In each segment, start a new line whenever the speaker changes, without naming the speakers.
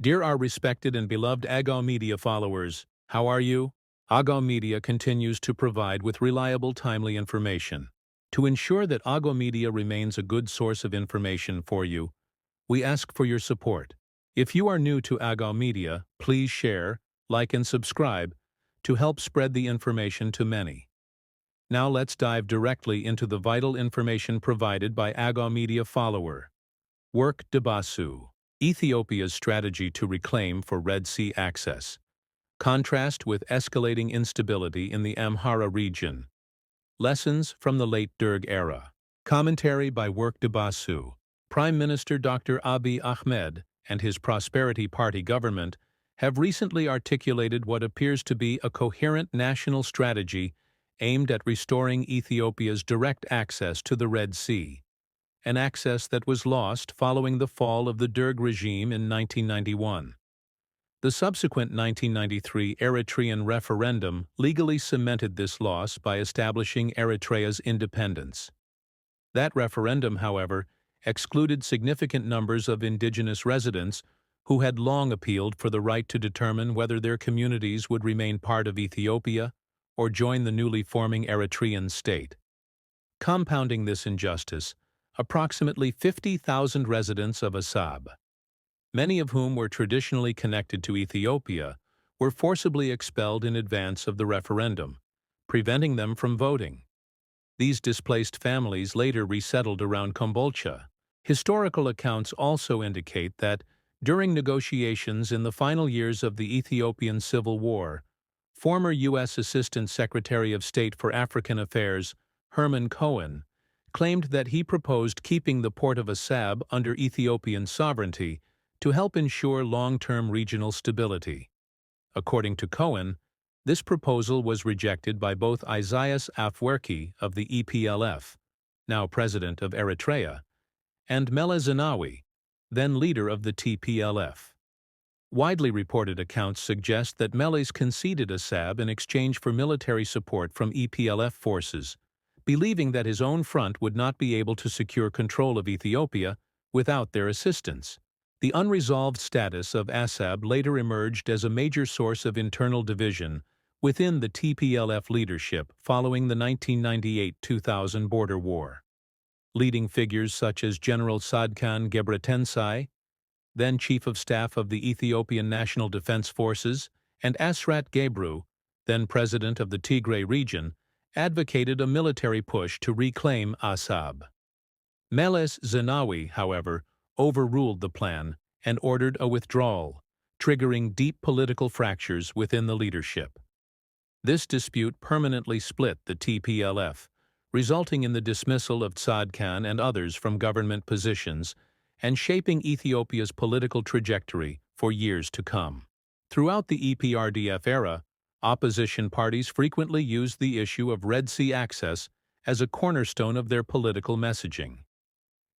Dear our respected and beloved Agaw Media followers, how are you? Agaw Media continues to provide with reliable, timely information. To ensure that Agaw Media remains a good source of information for you, we ask for your support. If you are new to Agaw Media, please share, like and subscribe to help spread the information to many. Now let's dive directly into the vital information provided by Agaw Media follower. Work Debasu. Ethiopia's strategy to reclaim for Red Sea access. Contrast with escalating instability in the Amhara region. Lessons from the late Derg era. Commentary by Work Debasu. Prime Minister Dr. Abiy Ahmed and his Prosperity Party government have recently articulated what appears to be a coherent national strategy aimed at restoring Ethiopia's direct access to the Red Sea, an access that was lost following the fall of the Derg regime in 1991. The subsequent 1993 Eritrean referendum legally cemented this loss by establishing Eritrea's independence. That referendum, however, excluded significant numbers of indigenous residents who had long appealed for the right to determine whether their communities would remain part of Ethiopia or join the newly forming Eritrean state. Compounding this injustice, approximately 50,000 residents of Assab, many of whom were traditionally connected to Ethiopia, were forcibly expelled in advance of the referendum, preventing them from voting. These displaced families later resettled around Kombolcha. Historical accounts also indicate that, during negotiations in the final years of the Ethiopian Civil War, former U.S. Assistant Secretary of State for African Affairs Herman Cohen claimed that he proposed keeping the port of Assab under Ethiopian sovereignty to help ensure long-term regional stability. According to Cohen, this proposal was rejected by both Isaias Afwerki of the EPLF, now president of Eritrea, and Meles Zenawi, then leader of the TPLF. Widely reported accounts suggest that Meles conceded Assab in exchange for military support from EPLF forces, believing that his own front would not be able to secure control of Ethiopia without their assistance. The unresolved status of Assab later emerged as a major source of internal division within the TPLF leadership following the 1998-2000 border war. Leading figures such as General Sadkan Gebretensai, then Chief of Staff of the Ethiopian National Defense Forces, and Asrat Gebru, then President of the Tigray region, advocated a military push to reclaim Assab. Meles Zenawi, however, overruled the plan and ordered a withdrawal, triggering deep political fractures within the leadership. This dispute permanently split the TPLF, resulting in the dismissal of Sadkan and others from government positions and shaping Ethiopia's political trajectory for years to come. Throughout the EPRDF era, opposition parties frequently used the issue of Red Sea access as a cornerstone of their political messaging.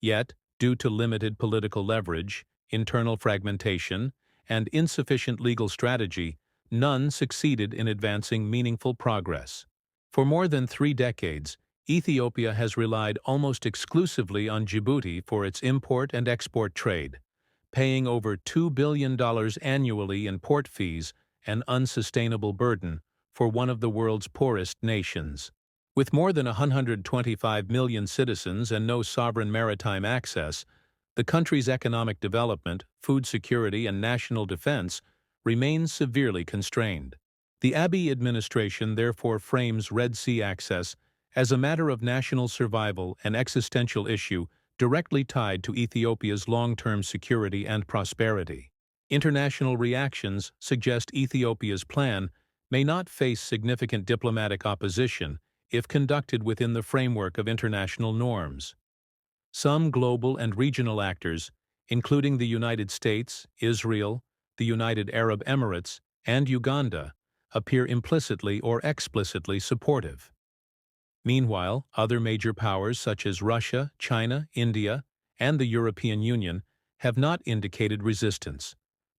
Yet, due to limited political leverage, internal fragmentation, and insufficient legal strategy, none succeeded in advancing meaningful progress. For more than 3 decades, Ethiopia has relied almost exclusively on Djibouti for its import and export trade, paying over $2 billion annually in port fees, an unsustainable burden for one of the world's poorest nations. With more than 125 million citizens and no sovereign maritime access, the country's economic development, food security, and national defense remains severely constrained. The Abiy administration therefore frames Red Sea access as a matter of national survival and existential issue directly tied to Ethiopia's long-term security and prosperity. International reactions suggest Ethiopia's plan may not face significant diplomatic opposition if conducted within the framework of international norms. Some global and regional actors, including the United States, Israel, the United Arab Emirates, and Uganda, appear implicitly or explicitly supportive. Meanwhile, other major powers such as Russia, China, India, and the European Union have not indicated resistance,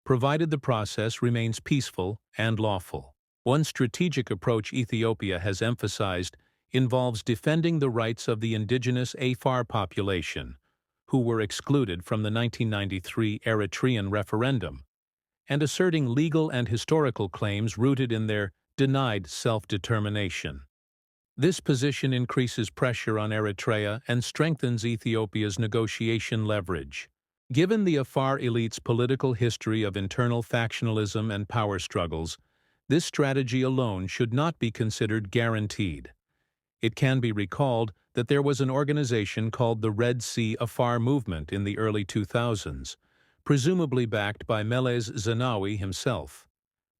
provided the process remains peaceful and lawful. One strategic approach Ethiopia has emphasized involves defending the rights of the indigenous Afar population, who were excluded from the 1993 Eritrean referendum, and asserting legal and historical claims rooted in their denied self-determination. This position increases pressure on Eritrea and strengthens Ethiopia's negotiation leverage. Given the Afar elite's political history of internal factionalism and power struggles, this strategy alone should not be considered guaranteed. It can be recalled that there was an organization called the Red Sea Afar Movement in the early 2000s, presumably backed by Meles Zenawi himself,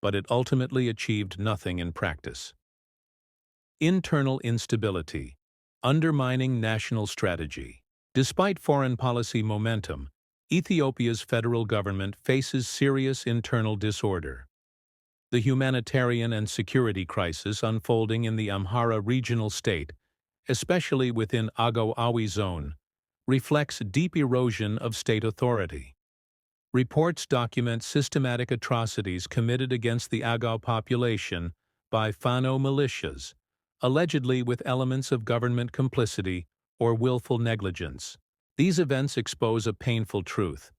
but it ultimately achieved nothing in practice. Internal instability, undermining national strategy. Despite foreign policy momentum, Ethiopia's federal government faces serious internal disorder. The humanitarian and security crisis unfolding in the Amhara regional state, especially within Agaw-Awi zone, reflects deep erosion of state authority. Reports document systematic atrocities committed against the Agaw population by Fano militias, allegedly with elements of government complicity or willful negligence. These events expose a painful truth.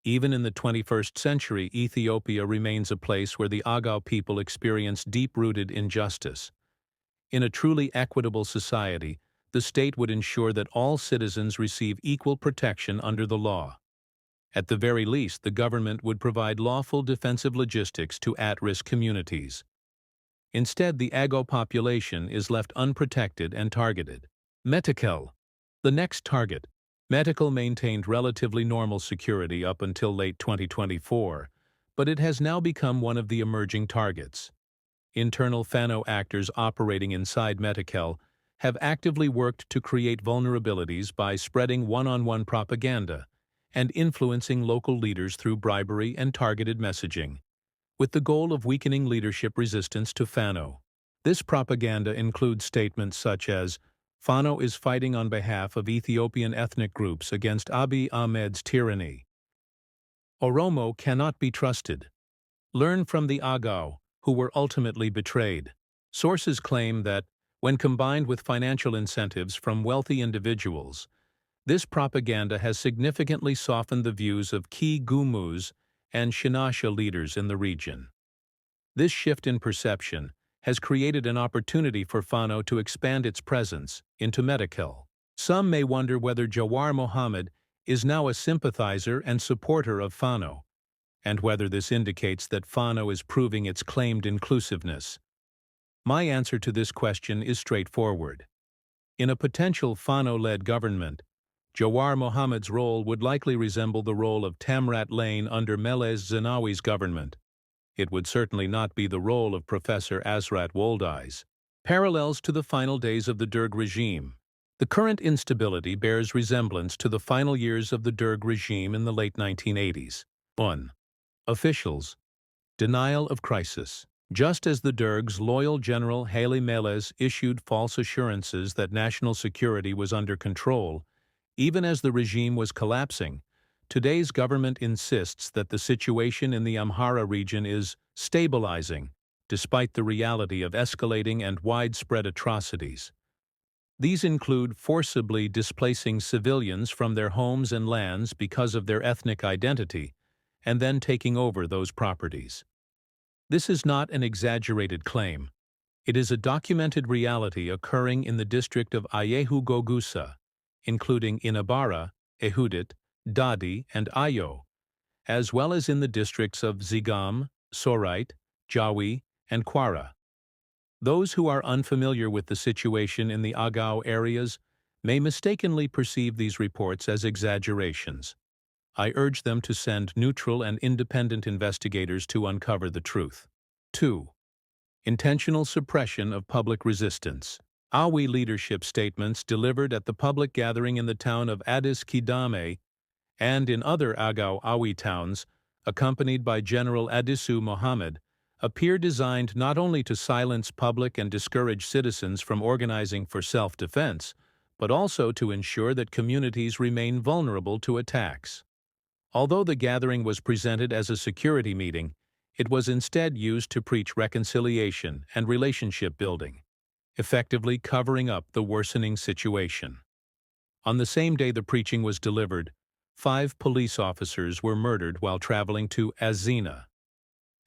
Even in the 21st century, Ethiopia remains a place where the Agaw people experience deep-rooted injustice. In a truly equitable society, the state would ensure that all citizens receive equal protection under the law. At the very least, the government would provide lawful defensive logistics to at-risk communities. Instead, the Agaw population is left unprotected and targeted. Metakel, the next target. Metakel maintained relatively normal security up until late 2024, but it has now become one of the emerging targets. Internal Fano actors operating inside Metakel have actively worked to create vulnerabilities by spreading one-on-one propaganda and influencing local leaders through bribery and targeted messaging, with the goal of weakening leadership resistance to Fano. This propaganda includes statements such as, "Fano is fighting on behalf of Ethiopian ethnic groups against Abiy Ahmed's tyranny." Oromo cannot be trusted. Learn from the Agaw, who were ultimately betrayed. Sources claim that, when combined with financial incentives from wealthy individuals, this propaganda has significantly softened the views of key Gumuz and Shinasha leaders in the region. This shift in perception has created an opportunity for Fano to expand its presence into Metakel. Some may wonder whether Jawar Mohammed is now a sympathizer and supporter of Fano, and whether this indicates that Fano is proving its claimed inclusiveness. My answer to this question is straightforward. In a potential Fano-led government, Jawar Mohammed's role would likely resemble the role of Tamrat Lane under Meles Zenawi's government. It would certainly not be the role of Professor Asrat Woldai's. Parallels to the final days of the Derg regime. The current instability bears resemblance to the final years of the Derg regime in the late 1980s. 1. Officials. Denial of crisis. Just as the Derg's loyal General Haile Meles issued false assurances that national security was under control, even as the regime was collapsing, today's government insists that the situation in the Amhara region is stabilizing, despite the reality of escalating and widespread atrocities. These include forcibly displacing civilians from their homes and lands because of their ethnic identity, and then taking over those properties. This is not an exaggerated claim. It is a documented reality occurring in the district of Ayehu Gogusa, including Inabara, Ehudit, Dadi, and Ayo, as well as in the districts of Zigam, Sorite, Jawi, and Kwara. Those who are unfamiliar with the situation in the Agaw areas may mistakenly perceive these reports as exaggerations. I urge them to send neutral and independent investigators to uncover the truth. 2. Intentional suppression of public resistance. Awi leadership statements delivered at the public gathering in the town of Addis Kidame and in other Agaw Awi towns, accompanied by General Addisu Mohammed, appear designed not only to silence public and discourage citizens from organizing for self-defense, but also to ensure that communities remain vulnerable to attacks. Although the gathering was presented as a security meeting, it was instead used to preach reconciliation and relationship building, effectively covering up the worsening situation. On the same day the preaching was delivered, 5 police officers were murdered while traveling to Azina.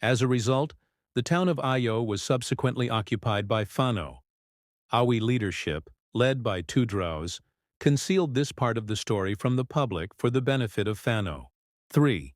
As a result, the town of Ayo was subsequently occupied by Fano. Awi leadership, led by Tudraus, concealed this part of the story from the public for the benefit of Fano. 3.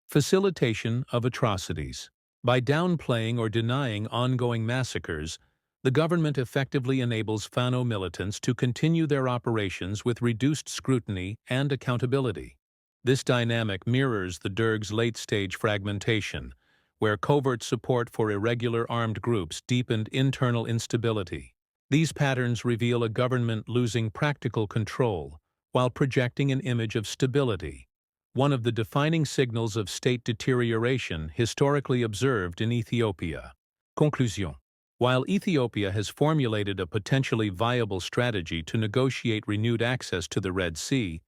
Facilitation of atrocities. By downplaying or denying ongoing massacres, the government effectively enables Fano militants to continue their operations with reduced scrutiny and accountability. This dynamic mirrors the Derg's late-stage fragmentation, where covert support for irregular armed groups deepened internal instability. These patterns reveal a government losing practical control while projecting an image of stability, one of the defining signals of state deterioration historically observed in Ethiopia. Conclusion. While Ethiopia has formulated a potentially viable strategy to negotiate renewed access to the Red Sea,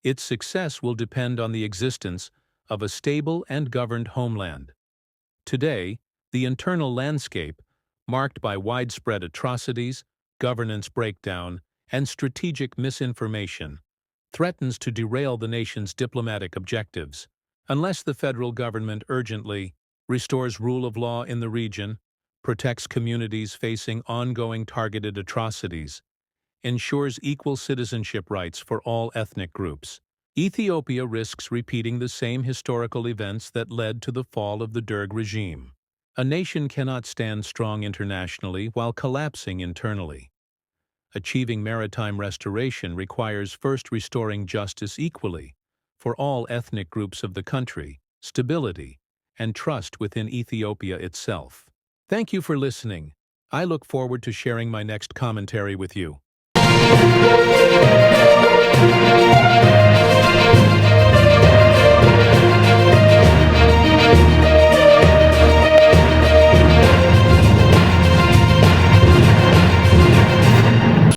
its success will depend on the existence of a stable and governed homeland. Today, the internal landscape, marked by widespread atrocities, governance breakdown, and strategic misinformation, threatens to derail the nation's diplomatic objectives. Unless the federal government urgently restores rule of law in the region, protects communities facing ongoing targeted atrocities, ensures equal citizenship rights for all ethnic groups, Ethiopia risks repeating the same historical events that led to the fall of the Derg regime. A nation cannot stand strong internationally while collapsing internally. Achieving maritime restoration requires first restoring justice equally for all ethnic groups of the country, stability, and trust within Ethiopia itself. Thank you for listening. I look forward to sharing my next commentary with you.